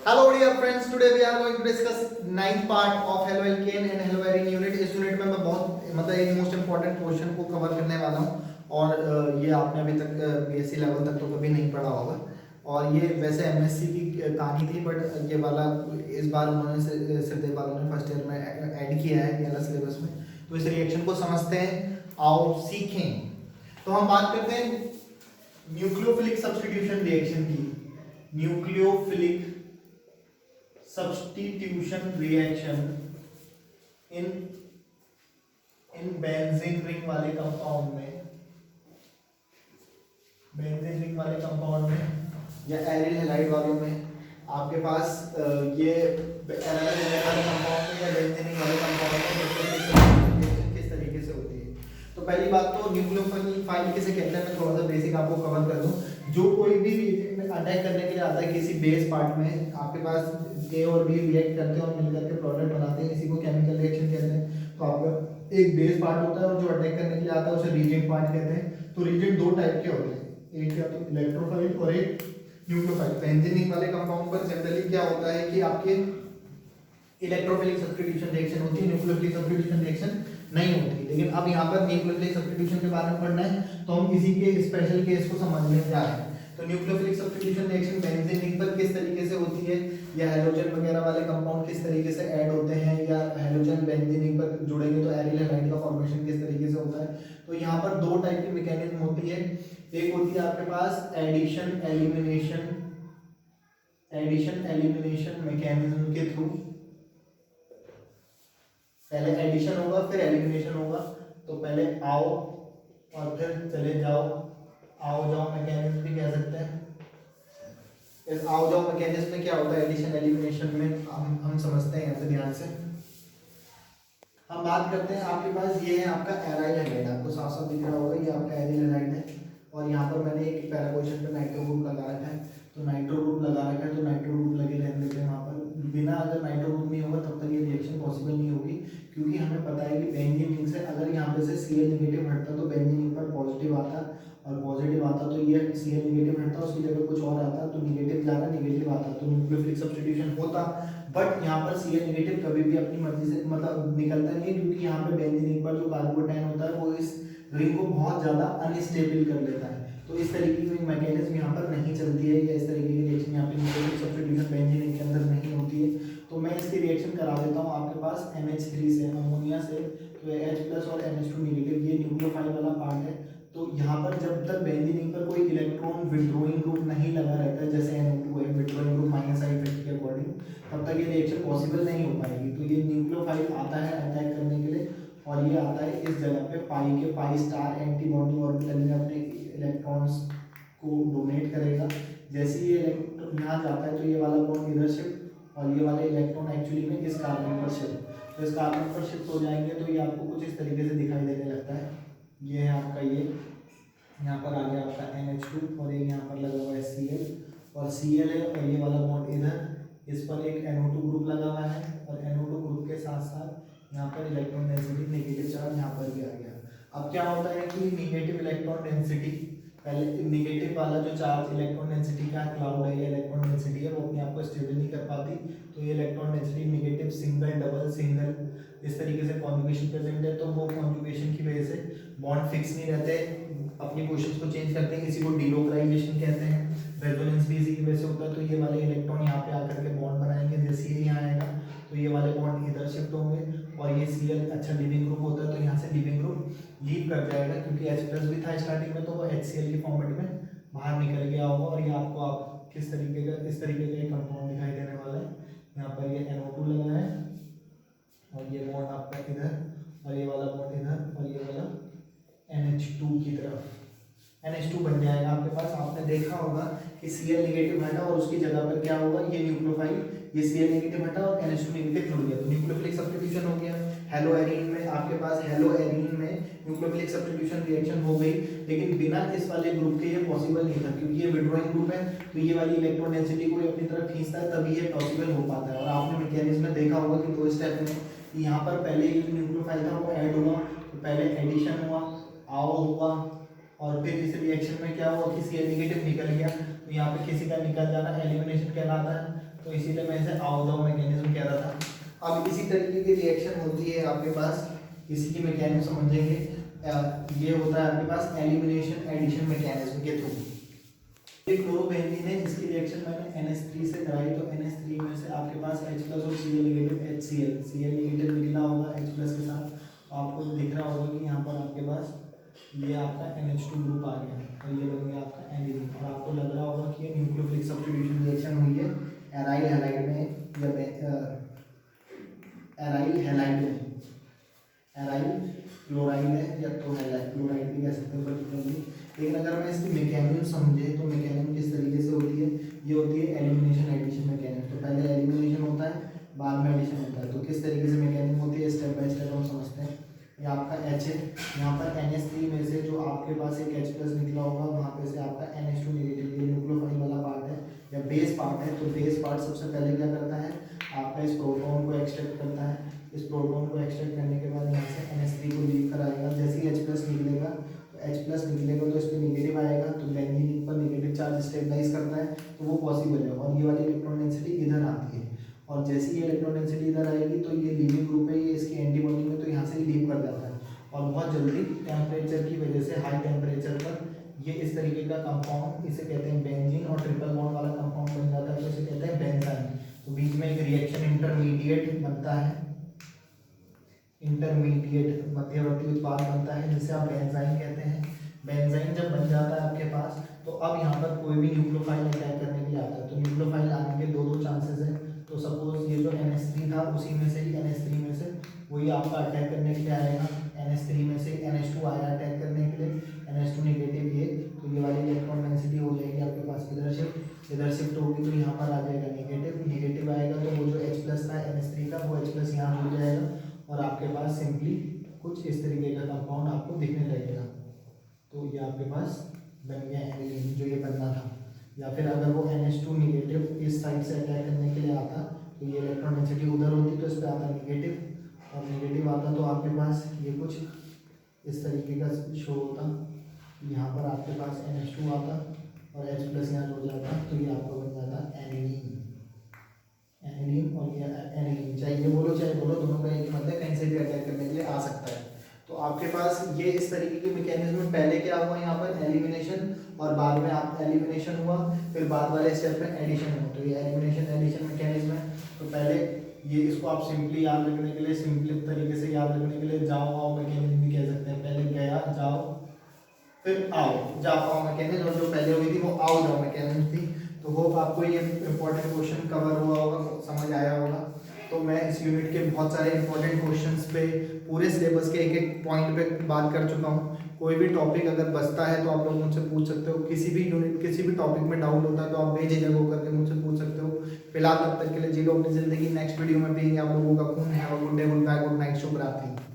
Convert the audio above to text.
Hello dear friends, today we are going to discuss ninth part of Hello Alkane and Hello Arene unit. इस unit में मैं बहुत मतलब एक most important question को cover करने वाला हूँ और ये आपने अभी तक बीएससी लेवल तक तो कभी नहीं पढ़ा होगा और ये वैसे एमएससी की कहानी थी बट ये वाला इस बार उन्होंने सिद्धे वालों ने फर्स्ट ईयर में ऐड किया है ये वाला सिलेबस में। तो इस रिएक्शन को समझते हैं, आओ सीखें। तो हम बात करते हैं न्यूक्लियोफिलिक सब्स्टिट्यूशन रिएक्शन की। Nucleophilic substitution reaction in benzene ring वाले कंपाउंड में या एरिल हैलाइड वालों में आपके पास ये एरिल हैलाइड वाले कंपाउंड में या बेंजीन रिंग वाले कंपाउंड में किस तरीके से होती है। तो पहली बात तो न्यूक्लियोफाइल किसे कहते हैं मैं थोड़ा सा बेसिक आपको कवर कर दूं। जो कोई भी रिएक्शन में अटैक करने के लिए आता है किसी बेस पार्ट में, आपके पास ए और बी रिएक्ट करते हैं और मिलकर के प्रोडक्ट बनाते हैं, इसी को केमिकल रिएक्शन कहते हैं। तो आपका एक बेस पार्ट होता है और जो अटैक करने के लिए आता है उसे रीजेंट पार्ट कहते हैं। तो रीजेंट दो टाइप के होते हैं, एक या तो इलेक्ट्रोफाइल और एक न्यूक्लियोफाइल। बेंजीन वाले कंपाउंड पर जनरली क्या होता है कि आपके इलेक्ट्रोफिलिक सब्स्टिट्यूशन रिएक्शन होती है, न्यूक्लियोफिलिक सब्स्टिट्यूशन रिएक्शन नहीं होती। लेकिन अब यहाँ पर न्यूक्लियोफिलिक सब्स्टिट्यूशन के बारे में पढ़ना है तो हम इसी के स्पेशल केस को समझने जा रहे हैं। तो nucleophilic substitution reaction benzene ring पर किस तरीके से होती है, या हैलोजन वगैरह वाले कंपाउंड किस तरीके से ऐड होते हैं, या हैलोजन बेंजीन रिंग पर जुड़ेंगे तो एरिल हैलाइड का फॉर्मेशन किस तरीके से होता है। तो यहाँ पर दो टाइप की मैकेनिज्म होती है। एक होती है आपके पास एडिशन एलिमिनेशन मैकेनिज्म के थ्रू, पहले एडिशन होगा फिर एलिमिनेशन होगा। तो पहले आओ और फिर चले जाओ, आओ जाओ मैकेनिज्म भी कह सकते हैं। इस आओ जाओ मैकेनिज्म में क्या होता है, एडिशन एलिमिनेशन में हम समझते हैं यहाँ से ध्यान से। हम बात करते हैं, आपके पास ये है आपका एराइल हैलाइड, आपको साफ साफ दिख रहा होगा ये आपका एराइल हैलाइड है और यहाँ पर मैंने एक पहला क्वेश्चन पे नाइट्रो ग्रुप लगा रखा है। तो नाइट्रो ग्रुप लगा रखा है तो नाइट्रो ग्रुप लगे रहने देते हैं वहाँ पर। बिना अगर नाइट्रो ग्रुप नहीं होगा तब तक ये रिएक्शन पॉसिबल नहीं होगी, क्योंकि हमें पता है कि बेंजीन रिंग से अगर यहाँ पे से Cl नेगेटिव हटता तो बेंजीन रिंग पर पॉजिटिव आता और पॉजिटिव आता तो ये Cl नेगेटिव हटता उसकी जगह कुछ और आता तो निगेटिव जा रहा नेगेटिव आता तो न्यूक्लियोफिलिक सब्स्टिट्यूशन होता। बट यहाँ पर Cl नेगेटिव कभी भी अपनी मर्जी से मतलब निकलता नहीं है, क्योंकि यहाँ पे बेंजीन रिंग पर जो कार्बोकेटायन होता है वो इस रिंग को बहुत ज़्यादा अनस्टेबल कर लेता है। तो इस तरीके की मैकेनिज्म यहाँ पर नहीं चलती है, या इस तरीके की रिएक्शन यहाँ पे न्यूक्लियोफिलिक सब्स्टिट्यूशन बेंजीन रिंग के अंदर नहीं होती है। तो मैं इसकी रिएक्शन करा देता हूँ आपके पास NH3 से, अमोनिया से। तो H+ और NH2 नेगेटिव ये न्यूक्लियोफाइल वाला पार्ट है। तो यहाँ पर जब तक बेंजीन रिंग पर कोई इलेक्ट्रॉन विड्रॉइंग ग्रुप नहीं लगा रहता है, जैसे NO2 है विड्रॉइंग ग्रुप -I इफेक्ट के अकॉर्डिंग, तब तक ये रिएक्शन पॉसिबल नहीं हो पाएगी। तो ये न्यूक्लियोफाइल आता है अटैक करने के लिए और ये आता है इस जगह पे pi star anti bonding orbital में अपने इलेक्ट्रॉन्स को डोनेट करेगा। जैसे ये इलेक्ट्रॉन यहाँ जाता है तो ये वाला बॉन्ड इधर शिफ्ट और ये वाले इलेक्ट्रॉन एक्चुअली में इस कार्बन पर शिफ्ट, तो इस कार्बन पर शिफ्ट हो जाएंगे तो ये आपको कुछ इस तरीके से दिखाई देने लगता है। ये है आपका ये यहाँ पर आ गया आपका NH2 और एक यहाँ पर लगा हुआ है Cl और Cl है और ये वाला बॉन्ड इधर, इस पर एक NO2 ग्रुप लगा हुआ है और NO2 ग्रुप के साथ साथ यहाँ पर इलेक्ट्रॉन डेंसिटी नेगेटिव चार्ज यहाँ पर भी आ गया। अब क्या होता है कि नेगेटिव इलेक्ट्रॉन डेंसिटी, पहले नेगेटिव वाला जो चार्ज इलेक्ट्रॉन डेंसिटी का क्लाउड है या इलेक्ट्रॉन डेंसिटी है वो अपने आप को स्टेबल नहीं कर पाती। तो ये electron density negative single double single इस तरीके से कॉन्जुगेशन प्रेजेंट है, तो वो कॉन्जुगेशन की वजह से बॉन्ड फिक्स नहीं रहते, अपनी पोजीशंस को चेंज करते हैं, इसी को डिलोकलाइजेशन कहते हैं। रेजोनेंस भी इसी की वजह से होता है। तो ये वाले इलेक्ट्रॉन यहाँ पे आकर के बॉन्ड बनाएंगे, जैसे ये यहाँ आएगा तो ये वाले बॉन्ड इधर शिफ्ट होंगे और ये Cl अच्छा लीविंग ग्रुप होता है तो यहाँ से लीविंग ग्रुप लीव कर जाएगा, क्योंकि H+ भी था स्टार्टिंग में तो वो HCl के फॉर्मेट में बाहर निकल गया होगा। और ये आपको आप किस तरीके का इस तरीके का एक कंपाउंड दिखाई देने वाला है। यहाँ पर ये NO2 लगा है और ये बॉन्ड आपका इधर और ये वाला बॉन्ड इधर और ये वाला NH2 की तरफ NH2 बन जाएगा आपके पास। आपने देखा होगा कि Cl नेगेटिव हटा और उसकी जगह पर क्या होगा, ये न्यूक्लियोफाइल ये Cl नेगेटिव हटा और NH2 नेगेटिव जुड़ गया तो न्यूक्लियोफिलिक सब्स्टिट्यूशन हो गया। हेलो एरीन में आपके पास हेलो एरीन में न्यूक्लियोफिलिक सब्स्टिट्यूशन रिएक्शन हो गई, लेकिन बिना इस वाले ग्रुप के ये पॉसिबल नहीं था, क्योंकि ये विड्रॉइंग ग्रुप है तो ये वाली इलेक्ट्रॉन डेंसिटी को अपनी तरफ खींचता है तभी ये पॉसिबल हो पाता है। और आपने मैकेनिज्म में देखा होगा कि दो स्टेप में यहाँ पर पहले ये जो न्यूक्लियोफाइल था वो ऐड हुआ, तो पहले एडिशन हुआ, आओ हुआ और फिर इस रिएक्शन में क्या हुआ कि Cl नेगेटिव निकल गया। तो यहाँ पे किसी का निकल जाना एलिमिनेशन कहलाता है। तो इसीलिए मैं इसे आओ जाओ मैकेनिज्म कह रहा था। अब इसी तरीके की रिएक्शन होती है आपके पास, इसी की मैकेनिज्म समझेंगे। ये होता है आपके पास एलिमिनेशन एडिशन मैकेनिज्म के थ्रू। ये क्लोरोबेंजीन है, इसकी रिएक्शन मैंने NH3 से कराई, तो NH3 में से आपके पास H+ और Cl negative HCl, Cl negative निकला होगा H+ के साथ। तो आपको दिख रहा होगा कि यहाँ पर आपके पास ये आपका NH2 ग्रुप आ गया और ये बन गया आपका एनिलीन। और आपको लग रहा होगा कि ये न्यूक्लियोफिलिक सब्स्टिट्यूशन रिएक्शन हुई है एराइल हैलाइड में या एराइल हैलाइड में। एराइल क्लोराइड है या तो हैलाइड क्लोराइड भी कह सकते हैं पर्टिकुलरली। लेकिन अगर मैं इसकी मैकेनिज्म समझे तो मैकेनिज्म किस तरीके से होती है, ये होती है एलिमिनेशन एडिशन मैकेनिज्म। तो पहले एलिमिनेशन होता है, बाद में एडिशन होता है। तो किस तरीके से मैकेनिज्म होती है स्टेप बाय स्टेप हम समझते हैं। ये आपका H है, यहाँ पर NH3 में से जो आपके पास एक H+ निकला होगा वहाँ पे से आपका NH2 नेगेटिव, ये न्यूक्लियोफाइल वाला पार्ट है या बेस पार्ट है। तो बेस पार्ट सबसे पहले क्या करता है, आपका इस प्रोटॉन को एक्सट्रैक्ट करता है। इस प्रोटॉन को एक्सट्रैक्ट करने के बाद यहाँ से NH3 को लीव कराएगा। जैसे ही H+ निकलेगा H+ निकलेगा तो इस पर निगेटिव आएगा, तो बेंजीन पर नेगेटिव चार्ज स्टेबलाइज करता है, तो वो पॉसिबल है। और ये वाली इलेक्ट्रॉन डेंसिटी इधर आती है, और जैसे ये इलेक्ट्रॉन डेंसिटी इधर आएगी तो ये लीविंग ग्रुप है, ये इसकी एंटीबॉडी में, तो यहाँ से लीव कर जाता है। और बहुत जल्दी टेम्परेचर की वजह से, हाई टेम्परेचर पर ये इस तरीके का कंपाउंड, इसे कहते हैं बेंजीन, और ट्रिपल बॉन्ड वाला कंपाउंड बन जाता है, तो इसे कहते हैं बेंजाइन। तो बीच में एक रिएक्शन इंटरमीडिएट बनता है, इंटरमीडिएट मध्यवर्ती उत्पाद बनता है जिसे आप बेंजाइन कहते हैं। बेंजाइन जब बन जाता है आपके पास, तो अब यहाँ पर कोई भी न्यूक्लियोफाइल अटैक करने के लिए आता है। तो न्यूक्लियोफाइल आने के दो चांसेस हैं। तो सपोज ये जो NH3 था उसी में से ही, NH3 में से वही आपका अटैक करने के लिए आएगा। NH3 में से NH2 आया अटैक करने के लिए, NH2 नेगेटिव ये, तो ये वाली इलेक्ट्रॉन डेंसिटी हो जाएगी आपके पास इधर शिफ्ट होगी, तो यहाँ पर आ जाएगा नेगेटिव। नेगेटिव आएगा तो वो जो H+ था NH3 का, वो H+ यहाँ जुड़ जाएगा और आपके पास सिंपली कुछ इस तरीके का कंपाउंड आपको दिखने लगेगा। तो ये आपके पास बन गया एनिलीन, जो ये बनना था। या फिर अगर वो NH2 नेगेटिव इस साइड से अटैक करने के लिए आता, तो ये इलेक्ट्रॉन डेंसिटी उधर होती, तो इस पर आता नेगेटिव, और नेगेटिव आता तो आपके पास ये कुछ इस तरीके का शो होता। यहाँ पर आपके पास NH2 आता और H+ यहाँ जुड़ जाता, तो ये आपका बन जाता एनिलीन। एनिलीन और ये एनिलीन, चाहे ये बोलो चाहे बोलो, दोनों का एक मतलब कहीं से भी अटैक करने के लिए आ सकता है। तो आपके पास ये इस तरीके की मैकेनिज्म, पहले क्या हुआ यहाँ पर एलिमिनेशन, और बाद में आप एलिमिनेशन हुआ, फिर बाद वाले स्टेप में एडिशन हुआ। तो ये एलिमिनेशन एडिशन मैकेनिज्म है। तो पहले ये, इसको आप सिंपली याद रखने के लिए, सिंपल तरीके से याद रखने के लिए जाओ आओ मैकेनिज्म भी कह सकते हैं। पहले गया जाओ, फिर आओ जाओ आओ मैकेनिज्म, और जो पहले हुई थी वो आओ जाओ मैकेनिज्म थी। तो होप आपको ये इंपॉर्टेंट क्वेश्चन कवर हुआ होगा, समझ आया होगा। तो मैं इस यूनिट के बहुत सारे इंपॉर्टेंट क्वेश्चंस पे, पूरे सिलेबस के एक एक पॉइंट पे बात कर चुका हूँ। कोई भी टॉपिक अगर बचता है तो आप लोग मुझसे पूछ सकते हो। किसी भी यूनिट, किसी भी टॉपिक में डाउट होता है तो आप बेझिझक होकर के मुझसे पूछ सकते हो। फिलहाल तब तक के लिए जी लो अपनी जिंदगी। नेक्स्ट वीडियो में भी आप लोगों का खून है। Good day, good bye, good night, शुभ रात्रि।